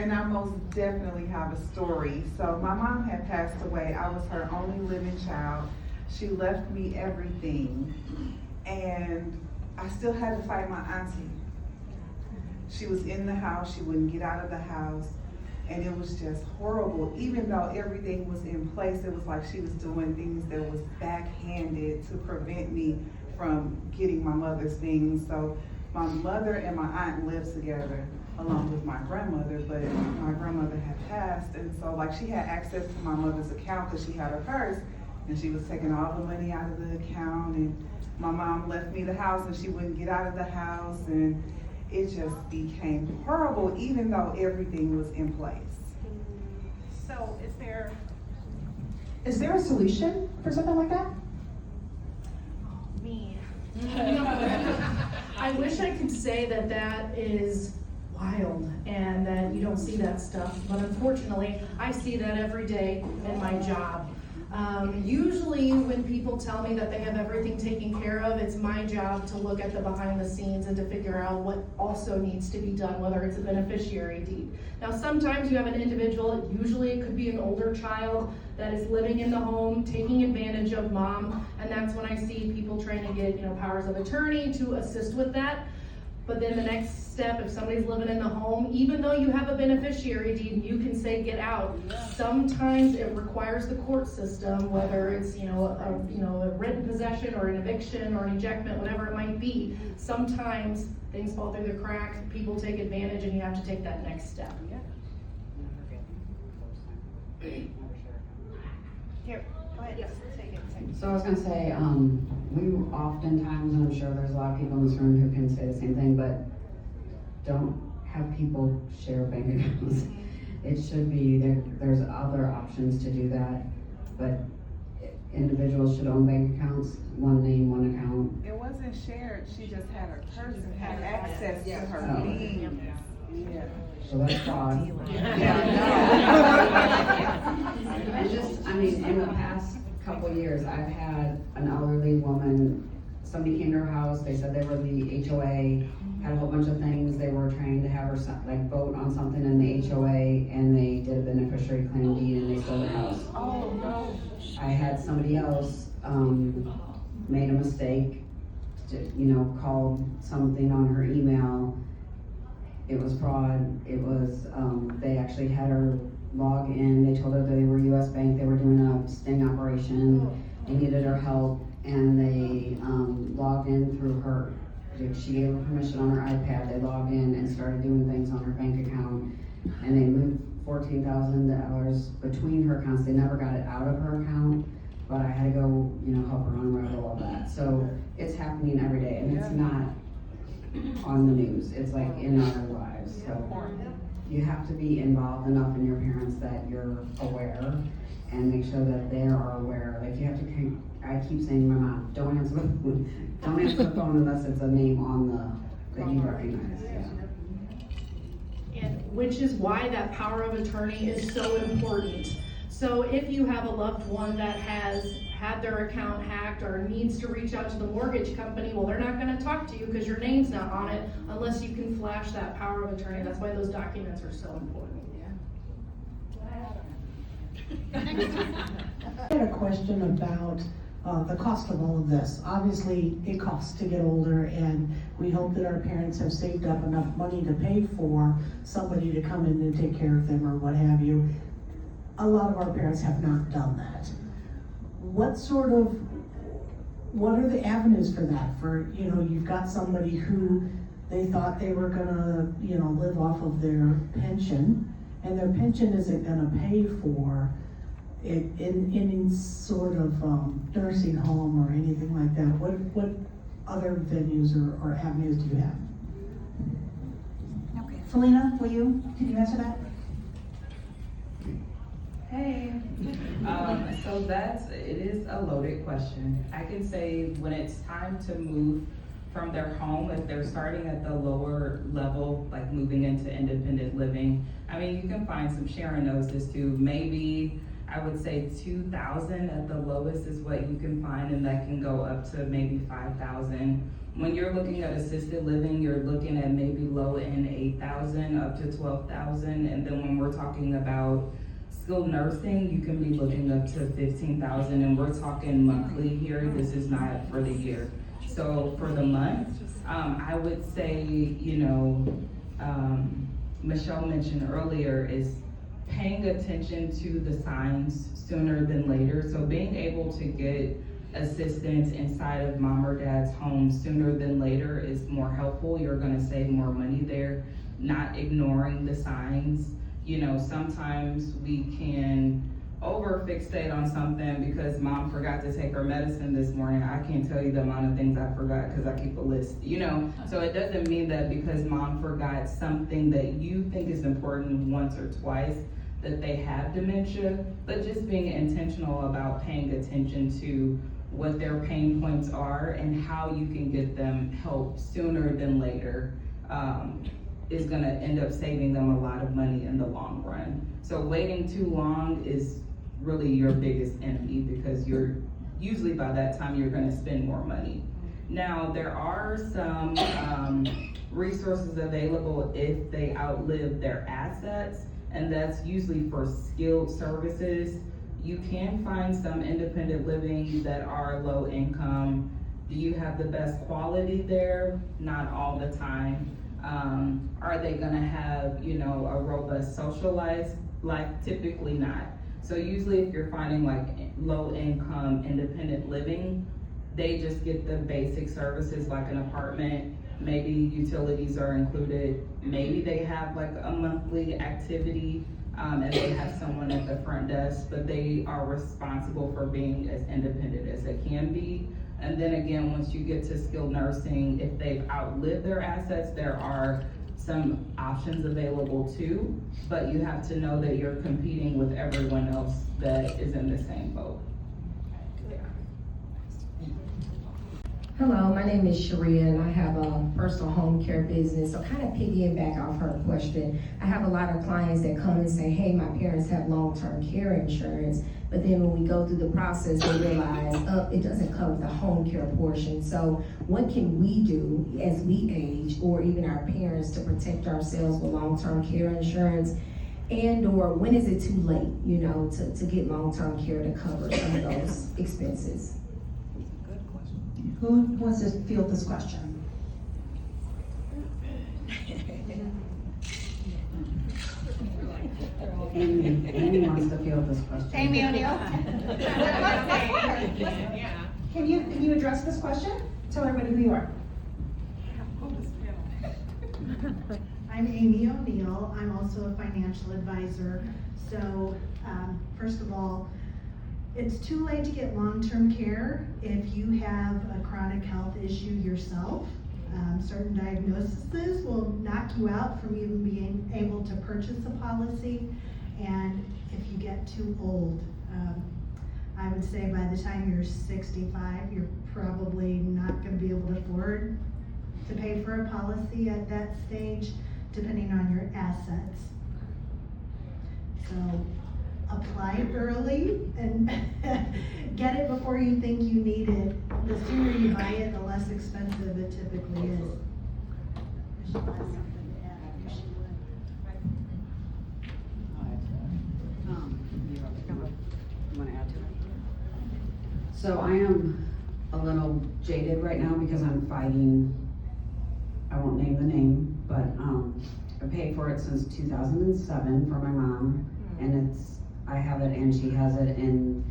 And I most definitely have a story. So my mom had passed away. I was her only living child. She left me everything. And I still had to fight my auntie. She was in the house, she wouldn't get out of the house. And it was just horrible. Even though everything was in place, it was like she was doing things that was backhanded to prevent me from getting my mother's things. So my mother and my aunt lived together along with my grandmother, but my grandmother had passed, and so like she had access to my mother's account because she had her purse, and she was taking all the money out of the account, and my mom left me the house and she wouldn't get out of the house, and it just became horrible even though everything was in place. So is there a solution for something like that? Me. I wish I could say that that is wild and that you don't see that stuff, but unfortunately, I see that every day in my job. Usually when people tell me that they have everything taken care of, it's my job to look at the behind the scenes and to figure out what also needs to be done, whether it's a beneficiary deed. Now sometimes you have an individual, usually it could be an older child that is living in the home, taking advantage of mom, and that's when I see people trying to get, powers of attorney to assist with that. But then the next step, if somebody's living in the home, even though you have a beneficiary deed and you can say get out, sometimes it requires the court system, whether it's a written possession or an eviction or an ejectment, whatever it might be. Sometimes things fall through the cracks, people take advantage, and you have to take that next step. Here, go ahead. Yes, take it. So I was gonna say, we oftentimes, and I'm sure there's a lot of people in this room who can say the same thing, but don't have people share bank accounts. It should be, there's other options to do that, but individuals should own bank accounts, one name, one account. It wasn't shared, she just had her purse and had access to her Oh. things. Yeah. So that's fraud. And just, in the past couple years, I've had an elderly woman, somebody came to her house, they said they were the HOA, had a whole bunch of things, they were trying to have her vote on something in the HOA, and they did a beneficiary claim deed and they sold her house. Oh, no. I had somebody else, made a mistake, called something on her email. It was fraud. It was, they actually had her log in. They told her they were US Bank. They were doing a sting operation. They needed her help, and they logged in through her. She gave her permission on her iPad. They logged in and started doing things on her bank account, and they moved $14,000 between her accounts. They never got it out of her account, but I had to go, help her unravel all that. So it's happening every day, and it's not on the news. It's like in our lives. So you have to be involved enough in your parents that you're aware, and make sure that they are aware. Like you have to I keep saying to my mom, don't answer the phone. Don't answer the phone unless it's a name on that you recognize. Yeah. And which is why that power of attorney is so important. So if you have a loved one that has had their account hacked or needs to reach out to the mortgage company, well, they're not going to talk to you because your name's not on it unless you can flash that power of attorney. That's why those documents are so important. I had a question about the cost of all of this. Obviously, it costs to get older, and we hope that our parents have saved up enough money to pay for somebody to come in and take care of them or what have you. A lot of our parents have not done that. What are the avenues for that? For, you've got somebody who they thought they were gonna, live off of their pension, and their pension isn't gonna pay for it in any sort of nursing home or anything like that. What other venues or avenues do you have? Okay, Felinna, can you answer that? Hey, so it is a loaded question. I can say when it's time to move from their home, if they're starting at the lower level, like moving into independent living, you can find some sharing those as to maybe I would say 2,000 at the lowest is what you can find, and that can go up to maybe 5,000. When you're looking at assisted living, you're looking at maybe low end 8,000 up to 12,000, and then when we're talking about skilled nursing, you can be looking up to 15,000, and we're talking monthly here. This is not for the year. So for the month, I would say, Michelle mentioned earlier is paying attention to the signs sooner than later. So being able to get assistance inside of mom or dad's home sooner than later is more helpful. You're gonna save more money there. Not ignoring the signs. Sometimes we can over fixate on something because mom forgot to take her medicine this morning. I can't tell you the amount of things I forgot because I keep a list, So it doesn't mean that because mom forgot something that you think is important once or twice that they have dementia, but just being intentional about paying attention to what their pain points are and how you can get them help sooner than later is gonna end up saving them a lot of money in the long run. So waiting too long is really your biggest enemy because usually by that time you're gonna spend more money. Now, there are some resources available if they outlive their assets, and that's usually for skilled services. You can find some independent living that are low income. Do you have the best quality there? Not all the time. Are they gonna have, a robust social life? Typically not. So usually if you're finding like low income independent living, they just get the basic services like an apartment, maybe utilities are included, maybe they have like a monthly activity, and they have someone at the front desk, but they are responsible for being as independent as they can be. And then again, once you get to skilled nursing, if they've outlived their assets, there are some options available too, but you have to know that you're competing with everyone else that is in the same boat. Hello, my name is Sharia and I have a personal home care business. So kind of piggyback off her question, I have a lot of clients that come and say, hey, my parents have long-term care insurance, but then when we go through the process, they realize, it doesn't cover the home care portion. So what can we do as we age, or even our parents, to protect ourselves with long-term care insurance? And or when is it too late, to get long-term care to cover some of those expenses? Who wants to field this question? Amy wants to field this question. Amy O'Neill? Can you address this question? Tell everybody who you are. I'm Amy O'Neill. I'm also a financial advisor. So, first of all, it's too late to get long-term care if you have a chronic health issue yourself. Certain diagnoses will knock you out from even being able to purchase a policy. And if you get too old, I would say by the time you're 65, you're probably not going to be able to afford to pay for a policy at that stage, depending on your assets. So apply early and get it before you think you need it. The sooner you buy it, the less expensive it typically is. If she has something to add, if she would. You wanna add to it? So I am a little jaded right now because I'm fighting, I won't name the name, but I paid for it since 2007 for my mom, and I have it and she has it, and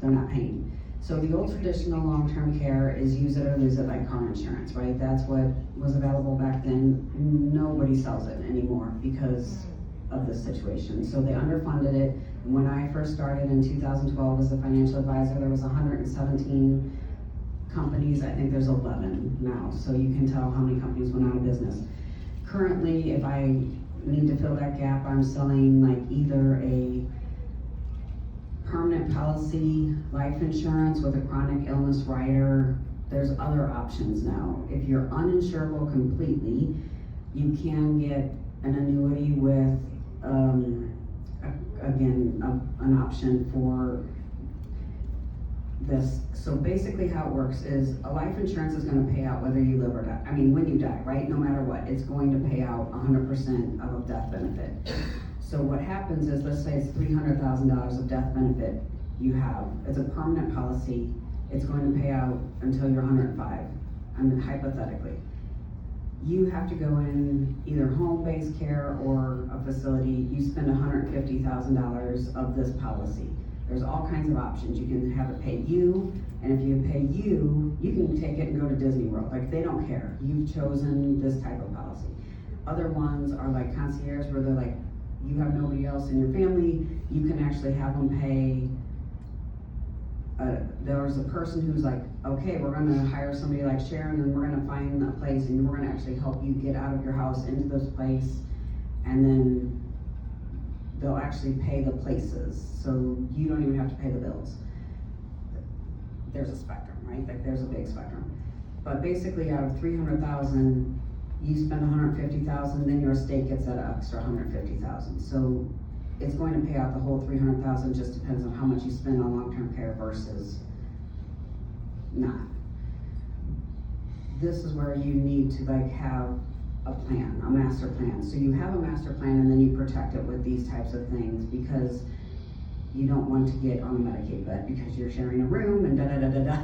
they're not paying. So the old traditional long-term care is use it or lose it like car insurance, right? That's what was available back then. Nobody sells it anymore because of this situation. So they underfunded it. When I first started in 2012 as a financial advisor, there was 117 companies. I think there's 11 now. So you can tell how many companies went out of business. Currently, if I need to fill that gap, I'm selling like either a permanent policy, life insurance with a chronic illness rider. There's other options now. If you're uninsurable completely, you can get an annuity with a again, an option for this. So basically how it works is a life insurance is gonna pay out whether you live or die. I mean, when you die, right? No matter what, it's going to pay out 100% of a death benefit. So what happens is, let's say it's $300,000 of death benefit you have. It's a permanent policy. It's going to pay out until you're 105, I mean, hypothetically. You have to go in either home-based care or a facility. You spend $150,000 of this policy. There's all kinds of options. You can have it pay you, and if you pay you, you can take it and go to Disney World. Like, they don't care. You've chosen this type of policy. Other ones are like Concierge, where they're like, you have nobody else in your family, you can actually have them pay. There's a person who's like, okay, we're gonna hire somebody like Sharon, and we're gonna find a place, and we're gonna actually help you get out of your house into this place, and then they'll actually pay the places, so you don't even have to pay the bills. There's a spectrum, right? Like, there's a big spectrum. But basically, out of 300,000, you spend 150,000, then your estate gets that extra 150,000. So it's going to pay out the whole 300,000, just depends on how much you spend on long-term care versus not. This is where you need to like have a plan, a master plan. So you have a master plan, and then you protect it with these types of things, because you don't want to get on a Medicaid bed because you're sharing a room and da-da-da-da-da.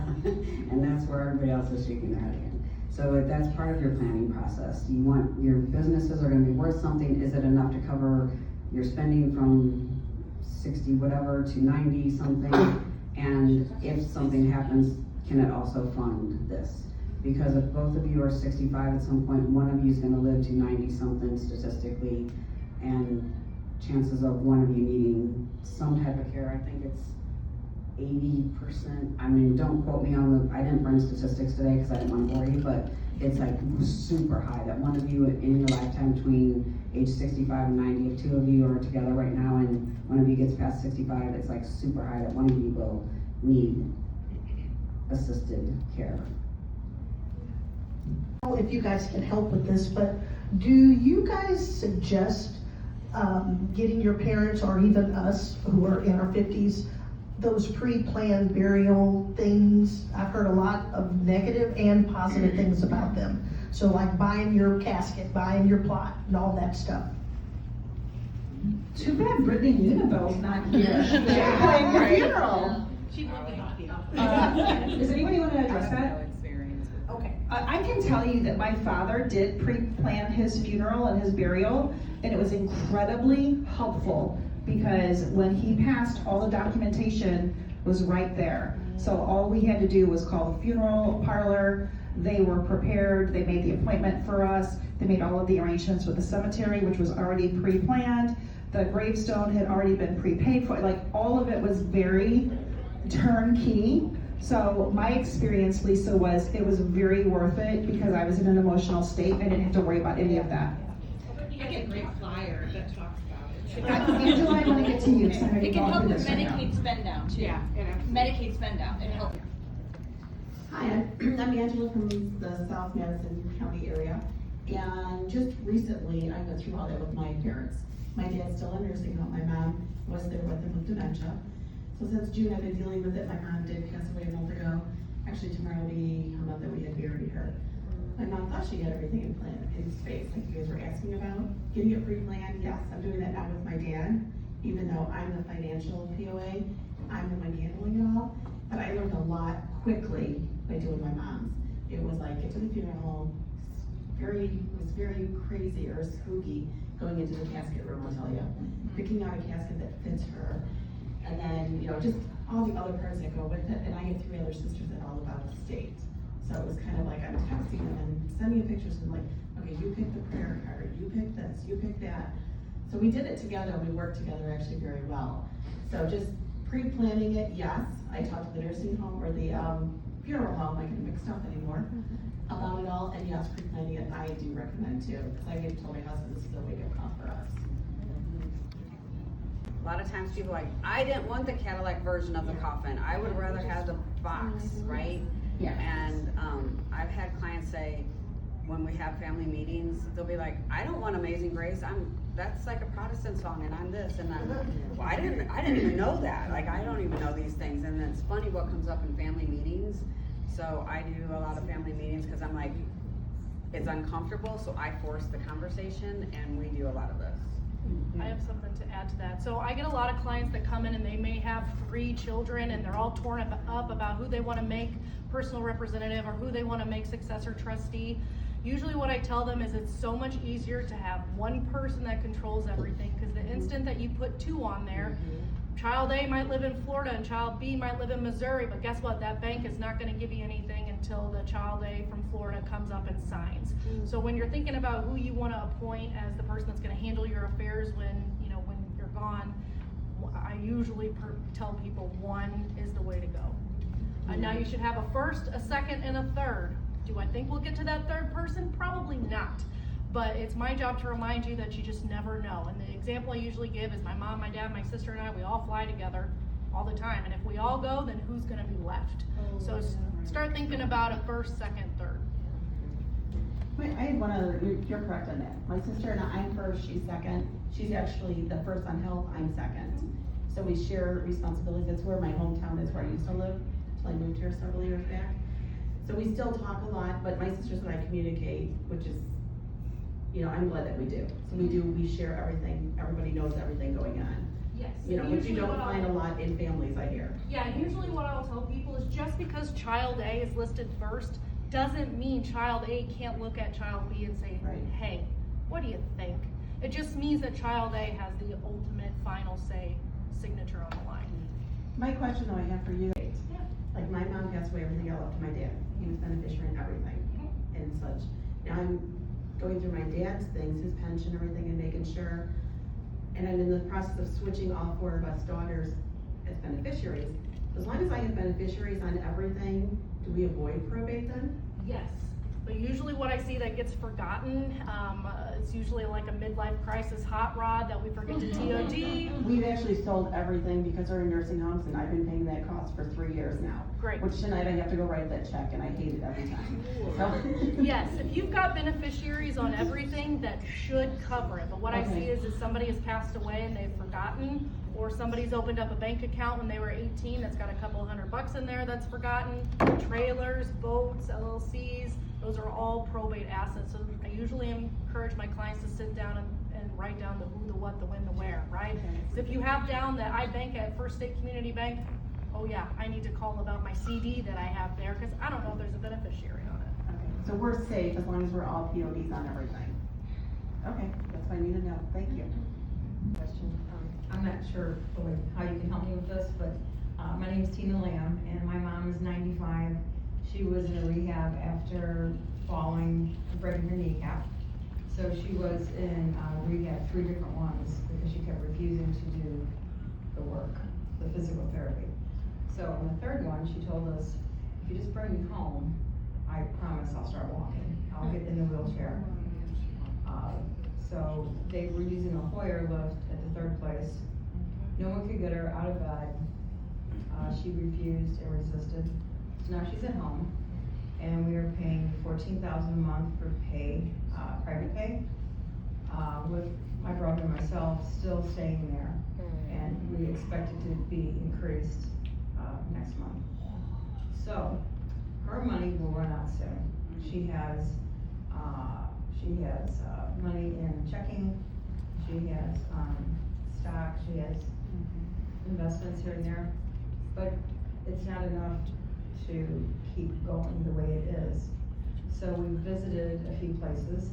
And that's where everybody else is shaking their head again. So that's part of your planning process. You want, your businesses are gonna be worth something. Is it enough to cover your spending from 60 whatever to 90 something? And if something happens, can it also fund this? Because if both of you are 65 at some point, one of you is gonna live to 90 something statistically, and chances of one of you needing some type of care, I think it's 80%. I mean, don't quote me on I didn't bring statistics today because I didn't want to bore you, but it's like super high that one of you in your lifetime between age 65 and 90, if two of you are together right now and one of you gets past 65, it's like super high that one of you will need assisted care. I don't know if you guys can help with this, but do you guys suggest getting your parents, or even us who are in our 50s, those pre-planned burial things? I've heard a lot of negative and positive things about them. So like buying your casket, buying your plot, and all that stuff. Too bad Brittany Unibel's not here. She's playing your funeral. She'd love to talk to you. Does anybody want to address that? Okay. I can tell you that my father did pre-plan his funeral and his burial, and it was incredibly helpful, because when he passed, all the documentation was right there. So all we had to do was call the funeral parlor. They were prepared, they made the appointment for us, they made all of the arrangements with the cemetery, which was already pre-planned. The gravestone had already been prepaid for, like all of it was very turnkey. So my experience, Lisa, was it was very worth it, because I was in an emotional state. I didn't have to worry about any of that. You can get a great flyer that talks about it. Angela, I want to get to you. It can help with Medicaid spend down too. Yeah, Medicaid spend down, it helps. Hi, I'm Angela from the South Madison County area, and just recently I went through all that with my parents. My dad's still in nursing home. My mom was there with him with dementia. So since June I've been dealing with it. My mom did pass away a month ago. Actually tomorrow will be a month that we had buried her. My mom thought she had everything in space, like you guys were asking about. Getting it pre-planned, yes, I'm doing that now with my dad, even though I'm the financial POA, I'm the one handling it all. But I learned a lot quickly by doing my mom's. It was like, get to the funeral home, it was very crazy or spooky going into the casket room, I'll tell you. Picking out a casket that fits her, and then, just all the other parts that go with it. And I have 3 other sisters that all live out of state. So it was kind of like I'm texting them and sending them pictures and like, okay, you pick the prayer card, you pick this, you pick that. So we did it together, we worked together actually very well. So just pre-planning it, yes. I talked to the nursing home or the funeral home, I can mix up anymore, about it all, and yes, pre-planning it, I do recommend too, because I even told my husband this is a wake-up call for us. A lot of times people are like, I didn't want the Cadillac version of the coffin. I would rather have the box, right? Yeah. And I've had clients say, when we have family meetings, they'll be like, I don't want Amazing Grace. that's like a Protestant song, and I'm this, and I'm, well, I didn't even know that, like, I don't even know these things, and it's funny what comes up in family meetings. So I do a lot of family meetings, cause I'm like, it's uncomfortable, so I force the conversation, and we do a lot of this. I have something to add to that. So I get a lot of clients that come in and they may have 3 children and they're all torn up about who they want to make personal representative or who they want to make successor trustee. Usually what I tell them is it's so much easier to have one person that controls everything, because the instant that you put 2 on there, child A might live in Florida and child B might live in Missouri, but guess what? That bank is not going to give you anything until the child A from Florida comes up and signs. So when you're thinking about who you want to appoint as the person that's going to handle your affairs when you're gone, I usually tell people 1 is the way to go. Now you should have a first, a second, and a third. Do I think we'll get to that third person? Probably not. But it's my job to remind you that you just never know. And the example I usually give is my mom, my dad, my sister, and I, we all fly together all the time. And if we all go, then who's gonna be left? So start thinking about a first, second, third. I had one other, you're correct on that. My sister and I'm first, she's second. She's actually the first on health, I'm second. So we share responsibilities. That's where my hometown is, where I used to live, until I moved here several years back. So we still talk a lot, but my sisters and I communicate, which is, I'm glad that we do. So we share everything, everybody knows everything going on. Yes. Which you don't find a lot in families, I hear. Yeah, usually what I'll tell people is just because child A is listed first, doesn't mean child A can't look at child B and say, Right. hey, what do you think? It just means that child A has the ultimate final say, signature on the line. My question though I have for you, like my mom passed away, everything got left to my dad. He was beneficiary in everything and such. Now I'm going through my dad's things, his pension, everything, and making sure, and I'm in the process of switching all 4 of us daughters as beneficiaries. As long as I have beneficiaries on everything, do we avoid probate then? Yes, but usually what I see that gets forgotten, it's usually like a midlife crisis hot rod that we forget to TOD. We've actually sold everything because we're in nursing homes, and I've been paying that cost for 3 years now. Great. Which tonight I have to go write that check, and I hate it every time. So. Yes, if you've got beneficiaries on everything, that should cover it. But what I see is somebody has passed away and they've forgotten, or somebody's opened up a bank account when they were 18 that's got a couple $100 in there that's forgotten. Trailers, boats, LLCs, those are all probate assets. So I usually encourage my clients to sit down and write down the who, the what, the when, the where, right? Because if you have down that I bank at First State Community Bank, oh yeah, I need to call about my CD that I have there because I don't know if there's a beneficiary on it. Okay, so we're safe as long as we're all PODs on everything. Okay, that's what I need to know. Thank you. Question. I'm not sure how you can help me with this, but my name is Tina Lamb, and my mom is 95. She was in a rehab after falling and breaking her kneecap. So she was in rehab 3 different ones because she kept refusing to do the work, the physical therapy. So on the 3rd one, she told us, if you just bring me home, I promise I'll start walking. I'll get in the wheelchair. So they were using a Hoyer lift at the 3rd place. No one could get her out of bed. She refused and resisted. So now she's at home, and we are paying $14,000 a month for private pay, with my brother and myself still staying there. And we expect it to be increased next month. So her money will run out soon. She has money in checking. She has stock. She has investments here and there, but it's not enough to keep going the way it is. So we visited a few places,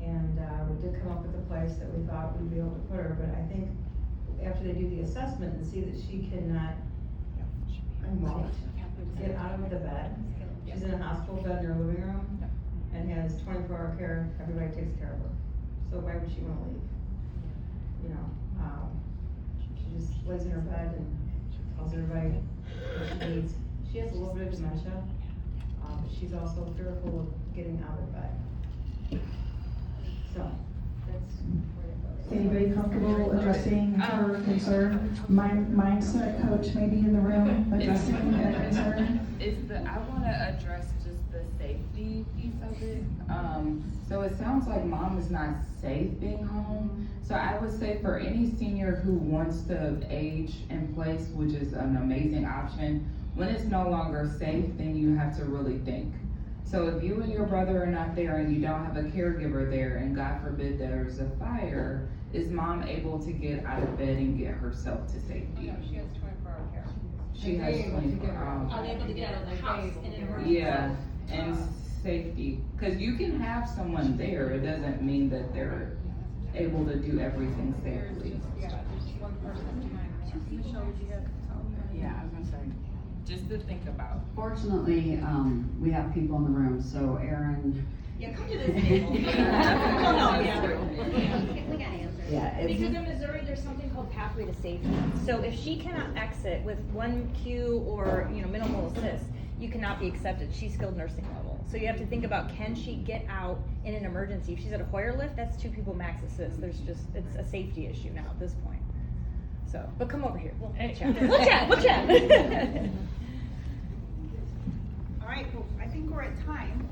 and we did come up with a place that we thought we'd be able to put her, but I think after they do the assessment and see that she cannot get out of the bed, she's in a hospital bed in her living room, and has 24-hour care, everybody takes care of her. So why would she wanna leave? She just lays in her bed and tells everybody what she needs. She has a little bit of dementia, but she's also fearful of getting out of bed. So, that's where it goes. Anybody comfortable addressing? her concern. My mindset coach may be in the room addressing that concern. I wanna address just the safety piece of it. So it sounds like mom is not safe being home. So I would say for any senior who wants to age in place, which is an amazing option, when it's no longer safe, then you have to really think. So if you and your brother are not there and you don't have a caregiver there, and God forbid there's a fire, is mom able to get out of bed and get herself to safety? No, she has 24-hour care. She has 24 hours. Are they able to get out of the house in an emergency? Yeah, and safety, cause you can have someone there, it doesn't mean that they're able to do everything safely. Yeah, there's one person at a time. Michelle, would you have? Yeah, I was gonna say. Just to think about. Fortunately, we have people in the room, so Erin, Yeah, come to this table. No, yeah. We got answers. yeah, it's. Because in Missouri, there's something called pathway to safety. So if she cannot exit with 1Q or, minimal assist, you cannot be accepted. She's skilled nursing level. So you have to think about, can she get out in an emergency? If she's at a Hoyer lift, that's 2 people max assist. It's a safety issue now at this point. So, but come over here. We'll chat. We'll chat. All right, well, I think we're at time.